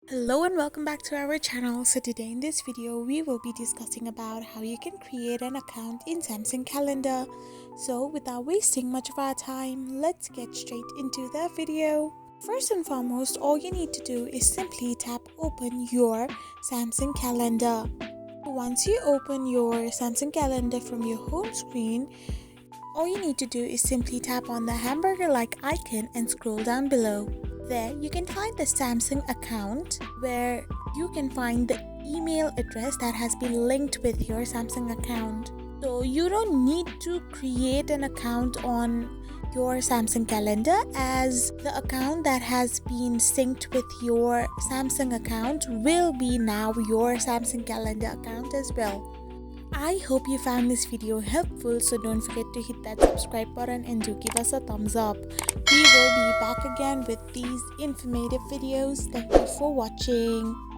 Hello and welcome back to our channel. So today in this video we will be discussing about how you can create an account in Samsung Calendar. So without wasting much of our time, let's get straight into the video. First and foremost, all you need to do is simply tap open your Samsung Calendar. Once you open your Samsung Calendar from your home screen, all you need to do is simply tap on the hamburger-like icon and scroll down below. There you can find the Samsung account where you can find the email address that has been linked with your Samsung account. So you don't need to create an account on your Samsung Calendar, as the account that has been synced with your Samsung account will be now your Samsung Calendar account as well. I hope you found this video helpful, so don't forget to hit that subscribe button and do give us a thumbs up. We will be back again with these informative videos. Thank you for watching.